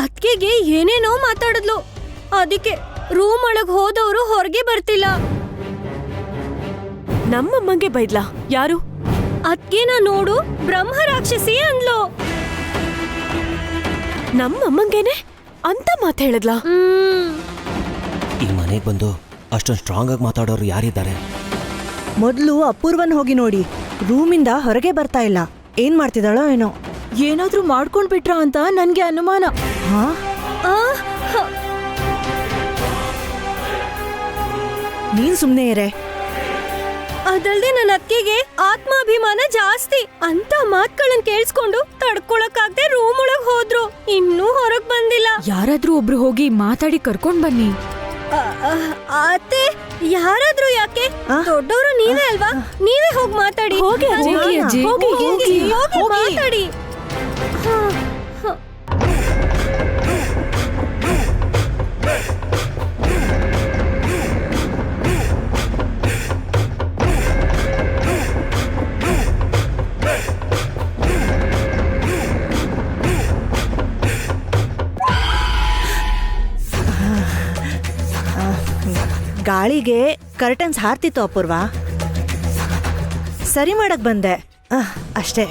ಅದ್ಕೆಗೆ ಏನೇನೋ ಮಾತಾಡಿದ್ಲು. ಅದಕ್ಕೆ ರೂಮ್ ಒಳಗ್ ಹೋದವರು ಹೊರಗೆ ಬರ್ತಿಲ್ಲ. ನಮ್ಮಮ್ಮಂಗೆ ಬೈದ್ಲಾ? ಯಾರು? ಅದ್ಕೆನ ನೋಡು ಬ್ರಹ್ಮ ರಾಕ್ಷಸಿ ಅಂದ್ಲು. ನಮ್ಮಮ್ಮಂಗೇನೆ ಅಂತ ಮಾತು ಹೇಳಿದ್ಲಾ? ಈ ಮನೆಗೆ ಬಂದು ಅಷ್ಟೊಂದು ಸ್ಟ್ರಾಂಗ್ ಆಗಿ ಮಾತಾಡೋರು ಯಾರಿದ್ದಾರೆ? ಮೊದಲು ಅಪೂರ್ವನ್ ಹೋಗಿ ನೋಡಿ. ರೂಮಿಂದ ಹೊರಗೆ ಬರ್ತಾ ಇಲ್ಲ. ಏನ್ ಮಾಡ್ತಿದ್ದಾಳೋ ಏನೋ. ಏನಾದ್ರೂ ಮಾಡ್ಕೊಂಡ್ಬಿಟ್ರ ಅಂತ ನನ್ಗೆ ಅನುಮಾನ. ಹಾ, ನೀನ್ ಸುಮ್ನೆ ಇರೆ. ಅದಲ್ದೆ ನನ್ನ ಅತ್ತಿಗೆಗೆ ಆತ್ಮಾಭಿಮಾನ ಜಾಸ್ತಿ. ಅಂತ ಮಾತುಗಳನ್ನ ಕೇಳಿಸ್ಕೊಂಡು ತಡ್ಕೊಳಕ್ಕಾಗ್ದೆ ರೂಮ್ ಒಳಗ್ ಹೋದ್ರು. ಇನ್ನೂ ಹೊರಗ್ ಬಂದಿಲ್ಲ. ಯಾರಾದ್ರೂ ಒಬ್ರು ಹೋಗಿ ಮಾತಾಡಿ ಕರ್ಕೊಂಡ್ ಬನ್ನಿ. ಅತ್ತೆ, ಯಾರಾದ್ರೂ ಯಾಕೆ? ದೊಡ್ಡವರು ನೀವೇ ಅಲ್ವಾ? ನೀವೇ ಹೋಗಿ ಮಾತಾಡಿ. ಹೋಗಿ ಅಜ್ಜಿ, ಹೋಗಿ ಮಾತಾಡಿ. ಗಾಳಿಗೆ ಕರ್ಟನ್ಸ್ ಹಾರ್ತಿತ್ತು ಅಪೂರ್ವ. ಸರಿ ಮಾಡಕ್ ಬಂದೆ ಅಷ್ಟೇ.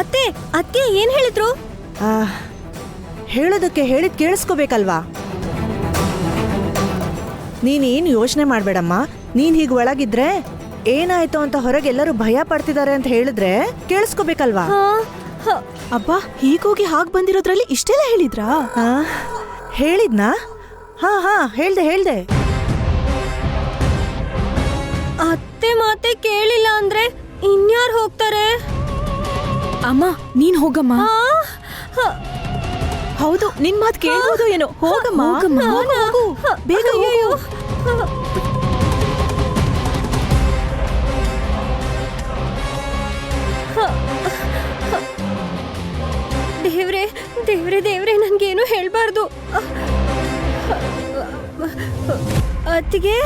ಅತ್ತೆ, ಅತ್ತೆ ಏನ್ ಹೇಳಿದ್ರು? ಹೇಳೋದಕ್ಕೆ ಹೇಳಿದ್ ಕೇಳಿಸ್ಕೋಬೇಕಲ್ವಾ? ನೀನೇನು ಯೋಚನೆ ಮಾಡ್ಬೇಡಮ್ಮ. ನೀನ್ ಹೀಗ್ ಒಳಗಿದ್ರೆ ಏನಾಯ್ತು ಅಂತ ಹೊರಗೆಲ್ಲರೂ ಭಯ ಪಡ್ತಿದ್ದಾರೆ ಅಂತ ಹೇಳಿದ್ರೆ ಕೇಳಿಸ್ಕೋಬೇಕಲ್ವಾ? ಅಬ್ಬಾ, ಹೀಗೋಗಿ ಹಾಗ್ ಬಂದಿರೋದ್ರಲ್ಲಿ ಇಷ್ಟೆಲ್ಲ ಹೇಳಿದ್ರಾ? ಹೇಳಿದ್ನಾ? ಹಾ ಹೇಳ್ದೆ. ಅತ್ತೆ ಮಾತೆ ಕೇಳಿಲ್ಲ ಅಂದ್ರೆ ಇನ್ಯಾರು ಹೋಗ್ತಾರೆ? ಅಮ್ಮ, ನೀನ್ ಹೋಗಮ್ಮ. ಹೌದು, ನಿನ್ ಮಾತ್ ಕೇಳ್ಬೋದು ಏನೋ. ಹೋಗಮ್ಮ, ಹೋಗು ಬೇಗ. ದೇವ್ರೆ ದೇವ್ರೆ ದೇವ್ರೆ, ನನ್ಗೇನು ಹೇಳ್ಬಾರ್ದು. ಅತ್ತಿಗೆ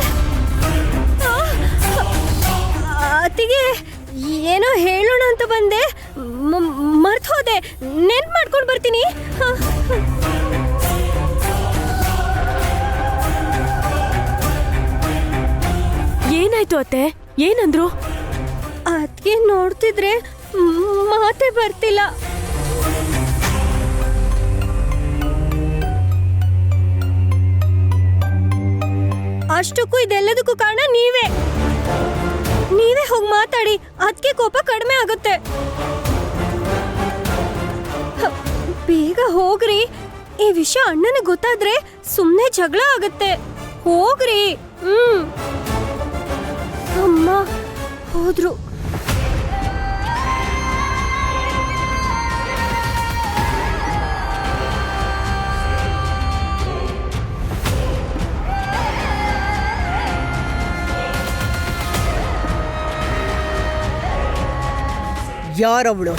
ಅತ್ತಿಗೆ ಏನೋ ಹೇಳೋಣ ಅಂತ ಬಂದೆ, ಮರ್ತು ಹೋದೆ. ನೆನ್ಪು ಮಾಡ್ಕೊಂಡು ಬರ್ತೀನಿ. ಏನಾಯ್ತು ಅತ್ತೆ? ಏನಂದ್ರು? ಅದ್ಕೆ ನೋಡ್ತಿದ್ರೆ ಮಾತೆ ಬರ್ತಿಲ್ಲ. ಅಷ್ಟಕ್ಕೂ ಇದೆಲ್ಲದಕ್ಕೂ ಕಾರಣ ನೀವೇ ಹೋಗಿ ಮಾತಾಡಿ. ಅದಕ್ಕೆ ಕೋಪ ಕಡಿಮೆ ಆಗುತ್ತೆ. ಬೇಗ ಹೋಗ್ರಿ. ಈ ವಿಷಯ ಅಣ್ಣನಿಗೆ ಗೊತ್ತಾದ್ರೆ ಸುಮ್ನೆ ಜಗಳ ಆಗುತ್ತೆ. ಹೋಗ್ರಿ. ಅಮ್ಮ ಹೋದ್ರು. ಯಾರವಳು?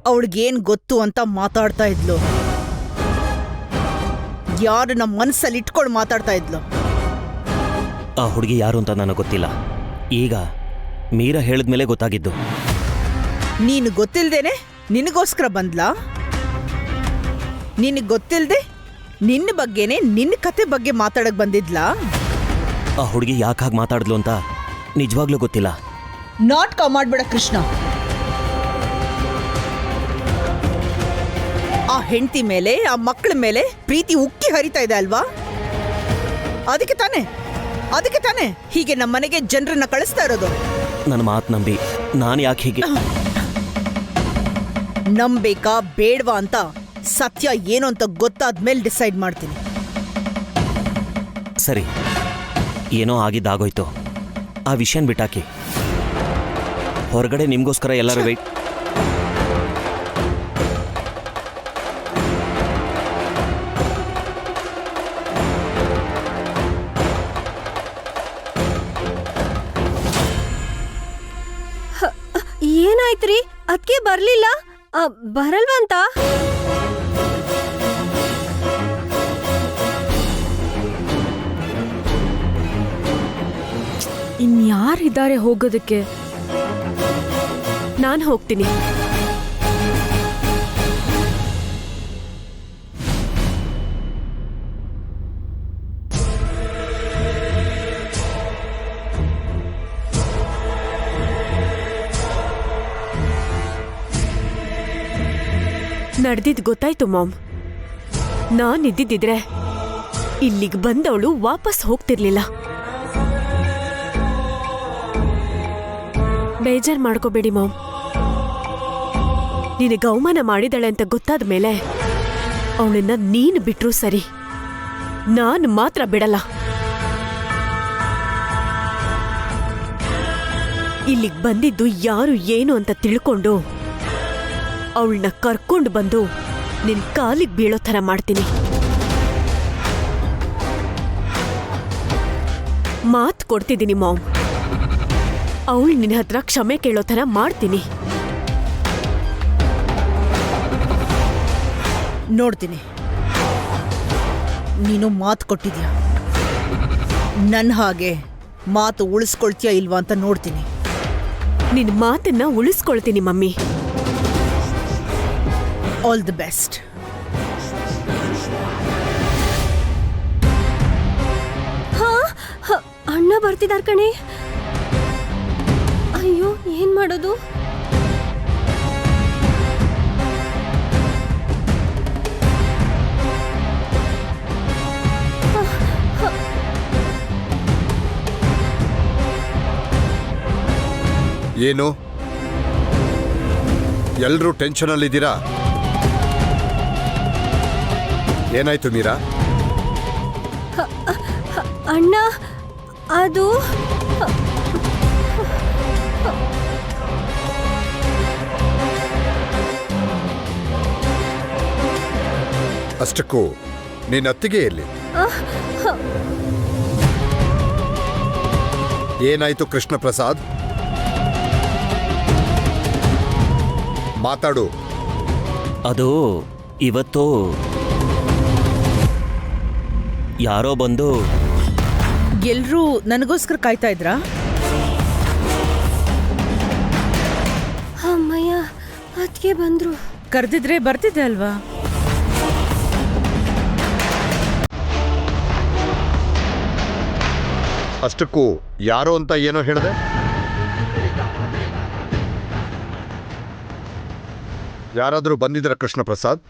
ಅವಳಿಗೇನ್ ಗೊತ್ತು ಅಂತ ಮಾತಾಡ್ತಾ ಇದ್ಲು? ಯಾರು ನಮ್ಮ ಮನಸ್ಸಲ್ಲಿ ಇಟ್ಕೊಂಡು ಮಾತಾಡ್ತಾ ಇದ್ಲು? ಆ ಹುಡುಗಿ ಯಾರು ಅಂತ ನನಗೆ ಗೊತ್ತಿಲ್ಲ. ಈಗ ಮೀರಾ ಹೇಳಿದ್ಮೇಲೆ ಗೊತ್ತಾಗಿದ್ದು. ನೀನು ಗೊತ್ತಿಲ್ದೇನೆ ನಿನಗೋಸ್ಕರ ಬಂದ್ಲಾ? ನಿನಗೆ ಗೊತ್ತಿಲ್ದೆ ನಿನ್ನ ಬಗ್ಗೆನೆ, ನಿನ್ನ ಕತೆ ಬಗ್ಗೆ ಮಾತಾಡಕ್ ಬಂದಿದ್ಲಾ? ಆ ಹುಡುಗಿ ಯಾಕೆ ಹಾಗೆ ಮಾತಾಡಿದ್ಲು ಅಂತ ನಿಜವಾಗ್ಲೂ ಗೊತ್ತಿಲ್ಲ. ನಾಟಕ ಮಾಡ್ಬೇಡ ಕೃಷ್ಣ. ಆ ಹೆಂಡತಿ ಮೇಲೆ, ಆ ಮಕ್ಕಳ ಮೇಲೆ ಪ್ರೀತಿ ಉಕ್ಕಿ ಹರಿತಾ ಇದೆ ಅಲ್ವಾ? ಅದಕ್ಕೆ ತಾನೆ ಹೀಗೆ ನಮ್ಮ ಮನೆಗೆ ಜನರನ್ನ ಕಳಿಸ್ತಾ ಇರೋದು. ನನ್ನ ಮಾತು ನಂಬಿ ನಾನು ಯಾಕೆ ಹೀಗೆ? ನಂಬೇಕಾ ಬೇಡವಾ ಅಂತ ಸತ್ಯ ಏನು ಅಂತ ಗೊತ್ತಾದ್ಮೇಲೆ ಡಿಸೈಡ್ ಮಾಡ್ತೀನಿ. ಸರಿ, ಏನೋ ಆಗಿದ್ದಾಗೋಯ್ತು. ಆ ವಿಷಯನ ಬಿಟ್ಟಾಕಿ. ಹೊರಗಡೆ ನಿಮ್ಗೋಸ್ಕರ ಎಲ್ಲರೂ ವೆಯ್ಟ್. ಏನಾಯ್ತ್ರಿ? ಅದಕ್ಕೆ ಬರ್ಲಿಲ್ಲ? ಬರಲ್ವಂತ? ಹೇಳ್ದಾರೆ ಹೋಗೋದಕ್ಕೆ ನಾನು ಹೋಗ್ತೀನಿ. ನಡೆದಿದ್ ಗೊತ್ತಾಯ್ತು ಮಾಮ್. ನಾನಿದ್ದಿದ್ರೆ ಇಲ್ಲಿಗೆ ಬಂದವಳು ವಾಪಸ್ ಹೋಗ್ತಿರ್ಲಿಲ್ಲ. ಬೇಜಾರ್ ಮಾಡ್ಕೋಬೇಡಿ ಮಾಮ್. ನಿನಗೆ ಅವಮಾನ ಮಾಡಿದಾಳೆ ಅಂತ ಗೊತ್ತಾದ ಮೇಲೆ ಅವಳನ್ನ ನೀನು ಬಿಟ್ರೂ ಸರಿ, ನಾನು ಮಾತ್ರ ಬಿಡಲ್ಲ. ಇಲ್ಲಿಗೆ ಬಂದಿದ್ದು ಯಾರು ಏನು ಅಂತ ತಿಳ್ಕೊಂಡು ಅವಳನ್ನ ಕರ್ಕೊಂಡು ಬಂದು ನಿನ್ ಕಾಲಿಗೆ ಬೀಳೋ ಥರ ಮಾಡ್ತೀನಿ. ಮಾತ್ ಕೊಡ್ತಿದ್ದೀನಿ ಮಾಮ್, ಅವಳು ನಿನ್ನ ಹತ್ರ ಕ್ಷಮೆ ಕೇಳೋ ಥರ ಮಾಡ್ತೀನಿ. ನೋಡ್ತೀನಿ ನೀನು ಮಾತು ಕೊಟ್ಟಿದ್ಯಾ, ನನ್ನ ಹಾಗೆ ಮಾತು ಉಳಿಸ್ಕೊಳ್ತೀಯಾ ಇಲ್ವಾ ಅಂತ ನೋಡ್ತೀನಿ. ನಿನ್ ಮಾತನ್ನ ಉಳಿಸ್ಕೊಳ್ತೀನಿ ಮಮ್ಮಿ. All the best. ಅಣ್ಣ ಬರ್ತಿದಾರ್ ಕಣೆ. ಅಯ್ಯೋ ಏನ್ ಮಾಡೋದು? ಏನು ಎಲ್ರೂ ಟೆನ್ಷನ್ ಅಲ್ಲಿದ್ದೀರಾ? ಏನಾಯ್ತು ಮೀರಾ? ಅಣ್ಣ ಅದು ಅಷ್ಟಕ್ಕೂ ನಿನ್ನ ಅತ್ತಿಗೆ ಎಲ್ಲಿ? ಏನಾಯ್ತು ಕೃಷ್ಣ ಪ್ರಸಾದ್? ಮಾತಾಡು. ಅದು ಇವತ್ತು ಯಾರೋ ಬಂದು ಎಲ್ರೂ ನನಗೋಸ್ಕರ ಕಾಯ್ತಾ ಇದ್ರಾ? ಅಮ್ಮಯ್ಯ, ಅದಕ್ಕೆ ಬಂದ್ರು. ಕರೆದಿದ್ರೆ ಬರ್ತಿದ್ದೆ ಅಲ್ವಾ? ಅಷ್ಟಕ್ಕೂ ಯಾರೋ ಅಂತ ಏನೋ ಹೇಳಿದೆ? ಯಾರಾದರೂ ಬಂದಿದ್ರ ಕೃಷ್ಣ ಪ್ರಸಾದ್?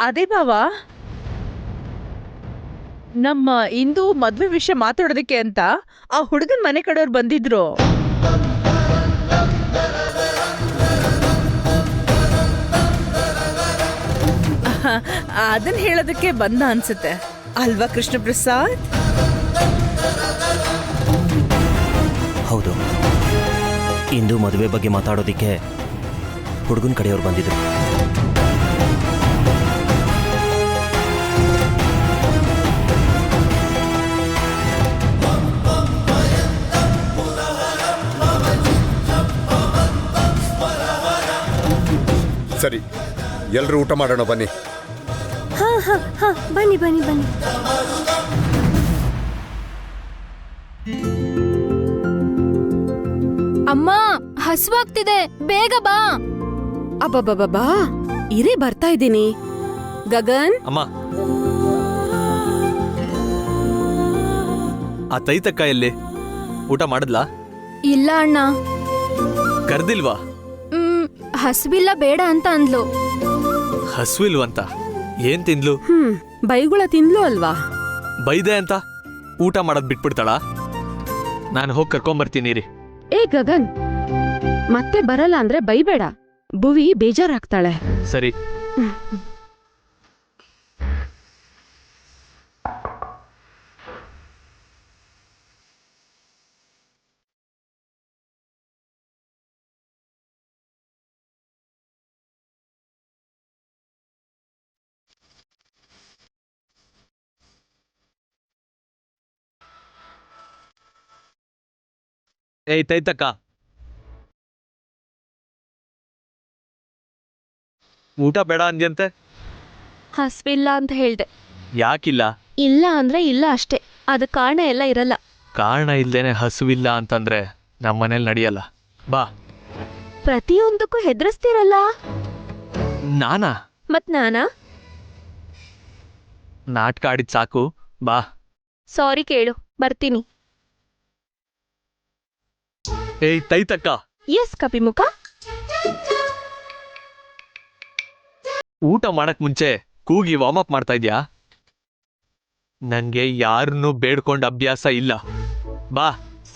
ಅದೇ ಬಾವಾ, ನಮ್ಮ ಇಂದು ಮದ್ವೆ ವಿಷಯ ಮಾತಾಡೋದಕ್ಕೆ ಅಂತ ಆ ಹುಡುಗನ್ ಮನೆ ಕಡೆಯವ್ರು ಬಂದಿದ್ರು. ಅದನ್ನ ಹೇಳೋದಕ್ಕೆ ಬಂದ ಅನ್ಸುತ್ತೆ ಅಲ್ವಾ ಕೃಷ್ಣ ಪ್ರಸಾದ್? ಹೌದು, ಇಂದು ಮದುವೆ ಬಗ್ಗೆ ಮಾತಾಡೋದಿಕ್ಕೆ ಹುಡುಗನ ಕಡೆಯವ್ರು ಬಂದಿದ್ರು. ಸರಿ, ಎಲ್ಲರೂ ಊಟ ಮಾಡೋಣ ಬನ್ನಿ. ಹಾ ಬನ್ನಿ ಬನ್ನಿ ಬನ್ನಿ. ಅಮ್ಮ, ಹಸುವಾಗ್ತಿದೆ, ಬೇಗ ಬಾ. ಅಬ್ಬಬ್ಬಬ್ಬಾ, ಇರೇ ಬರ್ತಾ ಇದ್ದೀನಿ. ಗಗನ್, ಅಮ್ಮ, ಆ ತೈತಕ್ಕ ಎಲ್ಲಿ? ಊಟ ಮಾಡಿದ್ಲಾ? ಇಲ್ಲ ಅಣ್ಣ, ಕರ್ದಿಲ್ವಾ? ಹಸುವಿಲ್ಲ ಬೇಡ ಅಂತ ಅಂದ್ಲು. ಹಸುವಿಲ್ವಂತ? ಏನ್ ತಿಂದ್ಲು? ಬೈಗುಳ ತಿಂದ್ಲು ಅಲ್ವಾ? ಬೈದೆ ಅಂತ ಊಟ ಮಾಡೋದ್ ಬಿಟ್ಬಿಡ್ತಾಳ? ನಾನು ಹೋಗಿ ಕರ್ಕೊಂಬರ್ತೀನಿ ರೀ. ಏ ಗಗನ್, ಮತ್ತೆ ಬರಲ್ಲ ಅಂದ್ರೆ ಬೈಬೇಡ, ಭುವಿ ಬೇಜಾರಾಗ್ತಾಳೆ. ಸರಿ. ಏಯ್ ತೈತಕ್ಕ, ಊಟ ಬೇಡ ಅಂದ್ಯಂತೆ? ಹಸ್ವಿಲ್ಲ ಅಂತ ಹೇಳ್ದೆ. ಯಾಕಿಲ್ಲ? ಇಲ್ಲ ಅಂದ್ರೆ ಇಲ್ಲ ಅಷ್ಟೇ, ಅದಕ್ಕೆ ಕಾರಣ ಎಲ್ಲ ಇರಲ್ಲ. ಕಾರಣ ಇಲ್ದೇನೆ ಹಸುವಿಲ್ಲ ಅಂತಂದ್ರೆ ನಮ್ಮನೇಲಿ ನಡೆಯಲ್ಲ. ಬಾ. ಪ್ರತಿಯೊಂದಕ್ಕೂ ಹೆದರಿಸ್ತಿರಲ್ಲ. ನಾನಾ? ಮತ್ ನಾನಾ? ನಾಟಕ ಆಡಿದ್ ಸಾಕು, ಬಾ. ಸಾರಿ ಕೇಳು, ಬರ್ತೀನಿ. ಏಯ್ ತೈತಕ್ಕ, ಎಸ್ ಕಪಿಮುಖ. ಊಟ ಮಾಡಕ್ ಮುಂಚೆ ಕೂಗಿ ವಾರ್ಮ್ ಅಪ್ ಮಾಡ್ತಾ ಇದ್ಯಾ? ನಂಗೆ ಯಾರನ್ನೂ ಬೇಡ್ಕೊಂಡ ಅಭ್ಯಾಸ ಇಲ್ಲ. ಬಾ.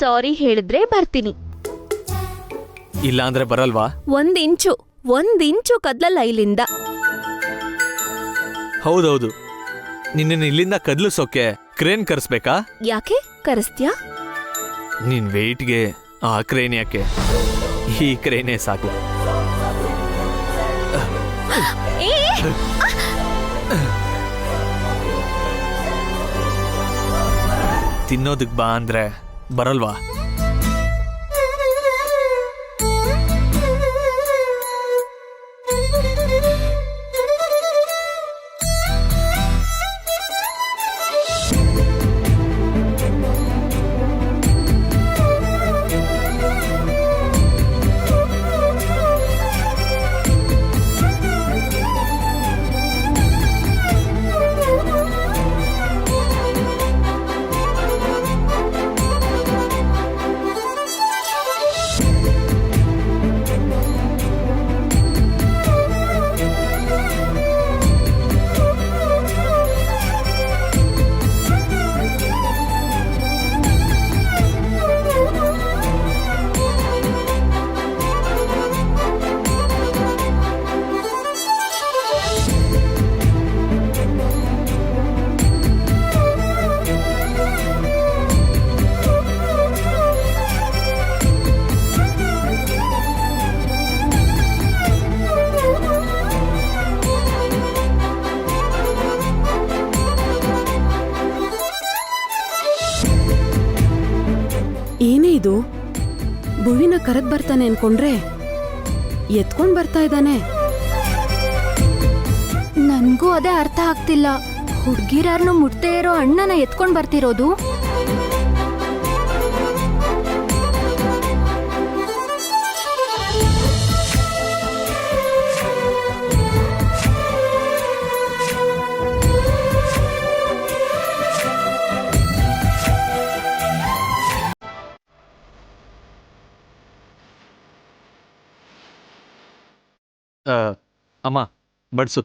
ಸಾರಿ ಹೇಳಿದ್ರೆ ಬರ್ತೀನಿ. ಇಲ್ಲ ಅಂದ್ರೆ ಬರಲ್ವಾ? ಒಂದಿಂಚು ಕದ್ಲಲ್ಲ ಇಲ್ಲಿಂದ. ಹೌದೌದು, ನಿನ್ನ ಇಲ್ಲಿಂದ ಕದ್ಲಿಸೋಕೆ ಕ್ರೇನ್ ಕರೆಸ್ಬೇಕಾ? ಯಾಕೆ ಕರೆಸ್ತ್ಯಾ? ನಿನ್ ವೆಯ್ಟ್ಗೆ ಆ ಕ್ರೇನ್ ಯಾಕೆ, ಈ ಕ್ರೇನೇ ಸಾಕು. ತಿನ್ನೋದಕ್ ಬಾ ಅಂದ್ರೆ ಬರಲ್ವಾ? ಏನೇ ಇದು? ಭುವಿನ ಕರೆದ್ ಬರ್ತಾನೆ ಅನ್ಕೊಂಡ್ರೆ ಎತ್ಕೊಂಡ್ ಬರ್ತಾ ಇದ್ದಾನೆ. ನನ್ಗೂ ಅದೇ ಅರ್ಥ ಆಗ್ತಿಲ್ಲ. ಹುಡ್ಗಿರಾರ್ನು ಮುಟ್ತೇ ಇರೋ ಅಣ್ಣನ ಎತ್ಕೊಂಡ್ ಬರ್ತಿರೋದು. ಅಮ್ಮ ಬಡ್ಸು.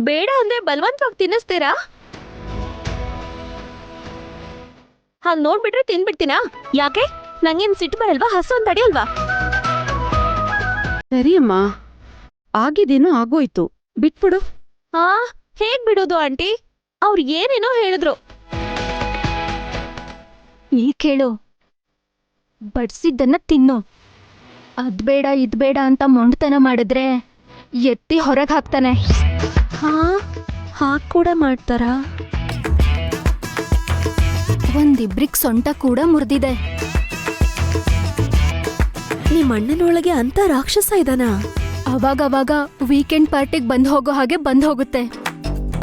ಬೇಡ ಅಂದ್ರೆ ಬಲವಂತವಾಗಿ ತಿನ್ನಿಸ್ತೀರಾ? ಹಾಗ್ ನೋಡ್ಬಿಟ್ರೆ ತಿನ್ಬಿಡ್ತೀನಾ? ಯಾಕೆ? ನಂಗೇನ್ ಸಿಟ್ಟು ಬರಲ್ವಾ? ಹಸು ಅಂತ ಅಡಿಯಲ್ವಾ? ಸರಿ ಅಮ್ಮ, ಆಗಿದ್ದೇನೋ ಆಗೋಯ್ತು, ಬಿಟ್ಬಿಡು. ಹಾ, ಹೇಗ್ ಬಿಡೋದು ಆಂಟಿ? ಅವ್ರು ಏನೇನೋ ಹೇಳಿದ್ರು. ಈ ಕೇಳು, ಬಡ್ಸಿದ್ದನ್ನ ತಿನ್ನು. ಅದ್ಬೇಡ ಇದ್ಬೇಡ ಅಂತ ಮೊಂಡ್ತನ ಮಾಡಿದ್ರೆ ಎತ್ತಿ ಹೊರಗೆ ಹಾಕ್ತಾನೆ. ಹಾ, ಹಾಕ್ ಕೂಡ ಮಾಡ್ತಾರಾ? ಒಂದಿಬ್ರಿಗ್ ಸೊಂಟ ಕೂಡ ಮುರಿದಿದೆ. ನಿಮ್ಮ ಅಣ್ಣನೊಳಗೆ ಅಂತ ರಾಕ್ಷಸ ಇದಾನ? ಅವಾಗವಾಗ ವೀಕೆಂಡ್ ಪಾರ್ಟಿಗೆ ಬಂದ್ ಹೋಗೋ ಹಾಗೆ ಬಂದ್ ಹೋಗುತ್ತೆ.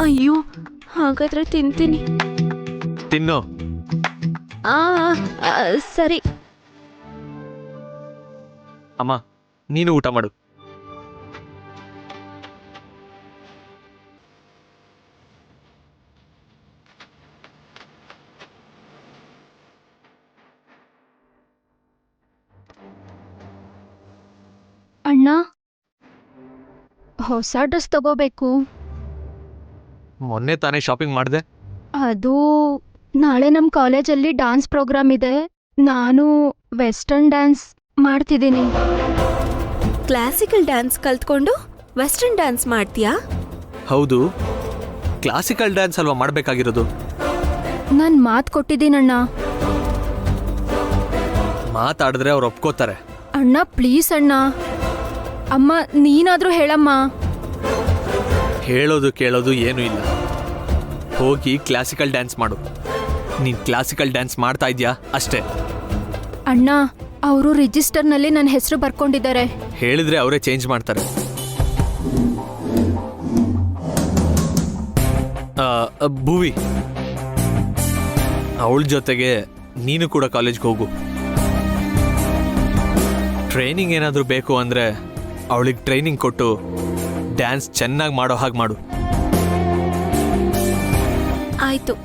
ಅಯ್ಯೋ, ಹಾಗಾದ್ರೆ ತಿಂತೀನಿ. ತಿನ್ನು. ಆ ಸರಿ. ಅಮ್ಮ, ನೀನು ಊಟ ಮಾಡು. ಅಣ್ಣ, ಹೊಸ ಡ್ರೆಸ್ ತಗೋಬೇಕು. ಮೊನ್ನೆ ತಾನೇ ಶಾಪಿಂಗ್ ಮಾಡಿದೆ. ಅದು ನಾಳೆ ನಮ್ಮ ಕಾಲೇಜಲ್ಲಿ ಡಾನ್ಸ್ ಪ್ರೋಗ್ರಾಮ್ ಇದೆ. ನಾನು ವೆಸ್ಟರ್ನ್ ಡ್ಯಾನ್ಸ್ ಮಾಡ್ತಿದ್ದೀನಿ. ಕ್ಲಾಸಿಕಲ್ ಡ್ಯಾನ್ಸ್ ಕಲ್ತ್ಕೊಂಡು ವೆಸ್ಟರ್ನ್ ಡ್ಯಾನ್ಸ್ ಮಾಡ್ತೀಯಾ? ಹೌದು, ಕ್ಲಾಸಿಕಲ್ ಡ್ಯಾನ್ಸ್ ಅಲ್ವಾ ಮಾಡಬೇಕಾಗಿರೋದು. ನಾನು ಮಾತು ಕೊಟ್ಟಿದ್ದೀನಣ್ಣ. ಮಾತಾಡಿದ್ರೆ ಅವ್ರು ಒಪ್ಕೋತಾರೆ. ಅಣ್ಣ ಪ್ಲೀಸ್ ಅಣ್ಣ. ಅಮ್ಮ ನೀನಾದ್ರೂ ಹೇಳಮ್ಮ. ಹೇಳೋದು ಕೇಳೋದು ಏನೂ ಇಲ್ಲ. ಹೋಗಿ ಕ್ಲಾಸಿಕಲ್ ಡ್ಯಾನ್ಸ್ ಮಾಡು. ನೀನ್ ಕ್ಲಾಸಿಕಲ್ ಡ್ಯಾನ್ಸ್ ಮಾಡ್ತಾ ಇದ್ಯಾ ಅಷ್ಟೇ. ಅಣ್ಣ ಅವರು ರಿಜಿಸ್ಟರ್ನಲ್ಲಿ ನನ್ನ ಹೆಸರು ಬರ್ಕೊಂಡಿದ್ದಾರೆ. ಹೇಳಿದ್ರೆ ಅವರೇ ಚೇಂಜ್ ಮಾಡ್ತಾರೆ. ಭುವಿ, ಅವಳ ಜೊತೆಗೆ ನೀನು ಕೂಡ ಕಾಲೇಜ್ಗೆ ಹೋಗು. ಟ್ರೈನಿಂಗ್ ಏನಾದರೂ ಬೇಕು ಅಂದರೆ ಅವಳಿಗೆ ಟ್ರೈನಿಂಗ್ ಕೊಟ್ಟು ಡ್ಯಾನ್ಸ್ ಚೆನ್ನಾಗಿ ಮಾಡೋ ಹಾಗೆ ಮಾಡು. ಆಯ್ತು.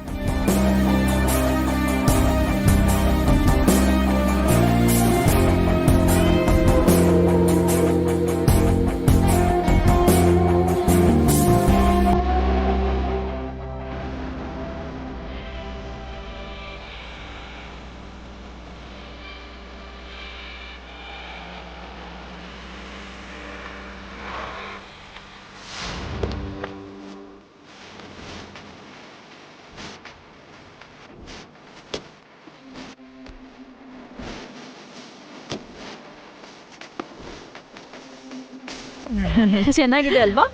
ಚೆನ್ನಾಗಿದೆ ಅಲ್ವಾ?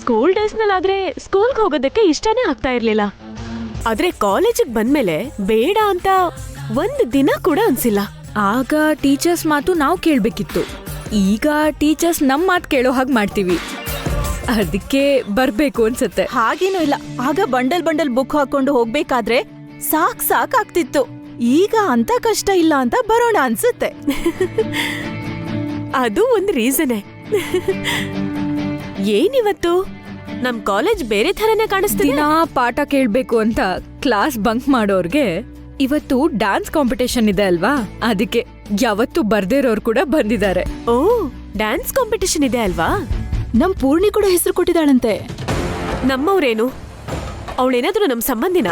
ಸ್ಕೂಲ್ ಡೇಸ್ನಲ್ಲಾದ್ರೆ ಸ್ಕೂಲ್ಗೆ ಹೋಗೋದಕ್ಕೆ ಇಷ್ಟನೇ ಆಗ್ತಾ ಇರ್ಲಿಲ್ಲ. ಆದ್ರೆ ಕಾಲೇಜಿಗೆ ಬಂದ್ಮೇಲೆ ಬೇಡ ಅಂತ ಒಂದ್ ದಿನ ಕೂಡ ಅನ್ಸಿಲ್ಲ. ಆಗ ಟೀಚರ್ಸ್ ಮಾತು ನಾವು ಕೇಳಬೇಕಿತ್ತು. ಈಗ ಟೀಚರ್ಸ್ ನಮ್ಮ ಮಾತು ಕೇಳೋ ಹಾಗೆ ಮಾಡ್ತೀವಿ. ಅದಕ್ಕೆ ಬರ್ಬೇಕು ಅನ್ಸುತ್ತೆ. ಹಾಗೇನೂ ಇಲ್ಲ. ಆಗ ಬಂಡಲ್ ಬಂಡಲ್ ಬುಕ್ ಹಾಕೊಂಡು ಹೋಗ್ಬೇಕಾದ್ರೆ ಸಾಕ್ ಆಗ್ತಿತ್ತು. ಈಗ ಅಂತ ಕಷ್ಟ ಇಲ್ಲ ಅಂತ ಬರೋಣ ಅನ್ಸುತ್ತೆ. ಅದು ಒಂದು ರೀಸನೇ. ಏನಿವತ್ತು ನಮ್ ಕಾಲೇಜ್ ಬೇರೆ ಥರನೇ ಕಾಣಿಸ್ತಿದೆ. ದಿನಾ ಪಾಠ ಕೇಳ್ಬೇಕು ಅಂತ ಕ್ಲಾಸ್ ಬಂಕ್ ಮಾಡೋರ್ಗೆ ಇವತ್ತು ಡ್ಯಾನ್ಸ್ ಕಾಂಪಿಟೇಷನ್ ಇದೆ ಅಲ್ವಾ, ಅದಕ್ಕೆ ಯಾವತ್ತು ಬರ್ದಿರೋರು ಕೂಡ ಬಂದಿದ್ದಾರೆ. ಓ, ಡ್ಯಾನ್ಸ್ ಕಾಂಪಿಟೇಷನ್ ಇದೆ ಅಲ್ವಾ? ನಮ್ ಪೂರ್ಣಿ ಕೂಡ ಹೆಸರು ಕೊಟ್ಟಿದ್ದಾಳಂತೆ. ನಮ್ಮವ್ರೇನು? ಅವಳೇನಾದ್ರೂ ನಮ್ ಸಂಬಂಧಿನ?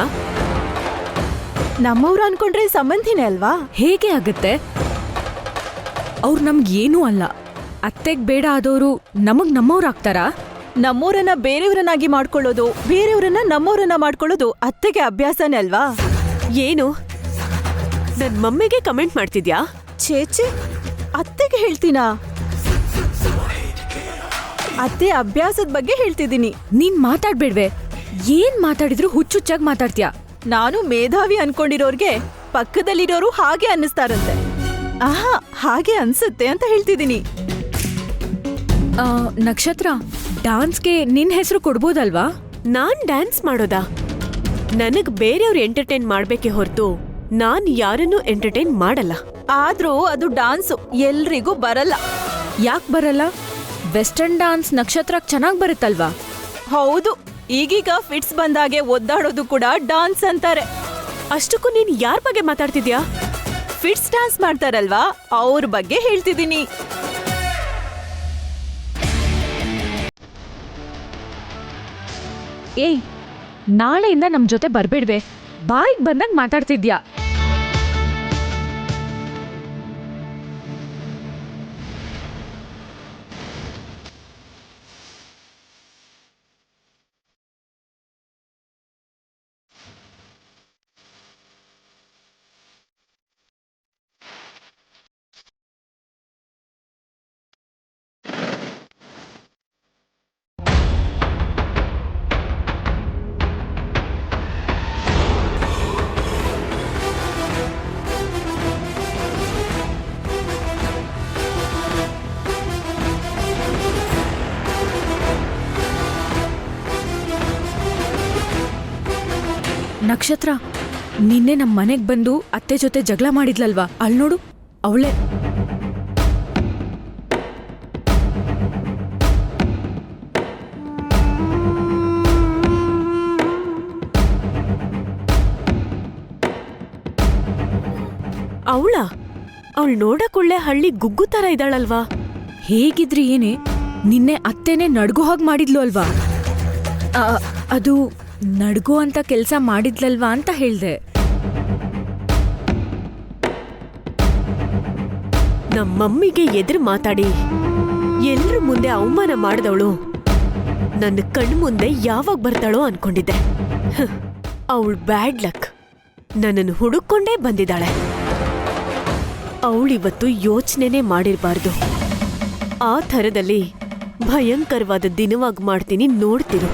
ನಮ್ಮವ್ರು ಅನ್ಕೊಂಡ್ರೆ ಸಂಬಂಧಿನೇ ಅಲ್ವಾ? ಹೇಗೆ ಆಗತ್ತೆ? ಅವ್ರು ನಮ್ಗೇನೂ ಅಲ್ಲ. ಅತ್ತೆಗ್ ಬೇಡ ಆದವರು ನಮಗ್ ನಮ್ಮವ್ರಾಗ್ತಾರಾ? ನಮ್ಮೂರನ್ನ ಬೇರೆಯವ್ರನ್ನಾಗಿ ಮಾಡ್ಕೊಳ್ಳೋದು, ಬೇರೆಯವ್ರನ್ನ ನಮ್ಮವ್ರನ್ನ ಮಾಡ್ಕೊಳ್ಳೋದು ಅತ್ತೆಗೆ ಅಭ್ಯಾಸನೇ ಅಲ್ವಾ? ಏನು ನನ್ ಮಮ್ಮಿಗೆ ಕಮೆಂಟ್ ಮಾಡ್ತಿದ್ಯಾ? ಛೇಚೆ, ಅತ್ತೆಗೆ ಹೇಳ್ತೀನಾ? ಅತ್ತೆ ಅಭ್ಯಾಸದ ಬಗ್ಗೆ ಹೇಳ್ತಿದ್ದೀನಿ. ನೀನ್ ಮಾತಾಡ್ಬೇಡ್ವೆ. ಏನ್ ಮಾತಾಡಿದ್ರು ಹುಚ್ಚುಚ್ಚಾಗಿ ಮಾತಾಡ್ತೀಯಾ. ನಾನು ಮೇಧಾವಿ ಅನ್ಕೊಂಡಿರೋರ್ಗೆ ಪಕ್ಕದಲ್ಲಿರೋರು ಹಾಗೆ ಅನ್ನಿಸ್ತಾರಂತೆ. ಆಹಾ, ಹಾಗೆ ಅನ್ಸುತ್ತೆ ಅಂತ ಹೇಳ್ತಿದ್ದೀನಿ. ನಕ್ಷತ್ರ, ಡಾನ್ಸ್ಗೆ ನಿನ್ ಹೆಸರು ಕೊಡ್ಬೋದಲ್ವಾ? ನಾನ್ ಡ್ಯಾನ್ಸ್ ಮಾಡೋದಾ? ನನಗ್ ಬೇರೆಯವ್ರು ಎಂಟರ್ಟೈನ್ ಮಾಡ್ಬೇಕೆ ಹೊರತು ನಾನ್ ಯಾರನ್ನೂ ಎಂಟರ್ಟೈನ್ ಮಾಡಲ್ಲ. ಆದ್ರೂ ಅದು ಡಾನ್ಸು ಎಲ್ರಿಗೂ ಬರಲ್ಲ. ಯಾಕ್ ಬರಲ್ಲ? ವೆಸ್ಟರ್ನ್ ಡಾನ್ಸ್ ನಕ್ಷತ್ರಕ್ ಚೆನ್ನಾಗ್ ಬರುತ್ತಲ್ವಾ? ಹೌದು, ಈಗೀಗ ಫಿಟ್ಸ್ ಬಂದಾಗೆ ಒದ್ದಾಡೋದು ಕೂಡ ಡಾನ್ಸ್ ಅಂತಾರೆ. ಅಷ್ಟಕ್ಕೂ ನೀನ್ ಯಾರ್ ಬಗ್ಗೆ ಮಾತಾಡ್ತಿದ್ಯಾ? ಫಿಟ್ಸ್ ಡಾನ್ಸ್ ಮಾಡ್ತಾರಲ್ವಾ, ಅವ್ರ ಬಗ್ಗೆ ಹೇಳ್ತಿದ್ದೀನಿ. ಏಯ್, ನಾಳೆಯಿಂದ ನಮ್ ಜೊತೆ ಬರ್ಬೇಡ್ವೆ. ಬಾಯಿಗೆ ಬಂದಾಗ ಮಾತಾಡ್ತಿದ್ಯಾ. ನಕ್ಷತ್ರ, ನಿನ್ನೆ ನಮ್ ಮನೆಗ್ ಬಂದು ಅತ್ತೆ ಜೊತೆ ಜಗಳ ಮಾಡಿದ್ಲಲ್ವಾ, ಅಳ್ ನೋಡು, ಅವಳೆ. ಅವಳು ನೋಡಕೊಳ್ಳೆ ಹಳ್ಳಿ ಗುಗ್ಗು ತರ ಇದ್ದಾಳಲ್ವಾ? ಹೇಗಿದ್ರಿ ಏನೇ, ನಿನ್ನೆ ಅತ್ತೆನೆ ನಡ್ಗೋ ಹಾಗೆ ಮಾಡಿದ್ಲು ಅಲ್ವಾ? ಅದು ನಡ್ಗೋ ಅಂತ ಕೆಲ್ಸ ಮಾಡಿದ್ಲಲ್ವಾ ಅಂತ ಹೇಳ್ದೆ. ನಮ್ಮಮ್ಮಿಗೆ ಎದುರು ಮಾತಾಡಿ ಎಲ್ರ ಮುಂದೆ ಅವಮಾನ ಮಾಡಿದವಳು ನನ್ನ ಕಣ್ಮುಂದೆ ಯಾವಾಗ ಬರ್ತಾಳೋ ಅನ್ಕೊಂಡಿದ್ದೆ. ಅವಳು ಬ್ಯಾಡ್ ಲಕ್, ನನ್ನನ್ನು ಹುಡುಕೊಂಡೇ ಬಂದಿದ್ದಾಳೆ. ಅವಳಿವತ್ತು ಯೋಚನೆನೇ ಮಾಡಿರಬಾರ್ದು. ಆ ಥರದಲ್ಲಿ ಭಯಂಕರವಾದ ದಿನವಾಗಿ ಮಾಡ್ತೀನಿ, ನೋಡ್ತಿರು.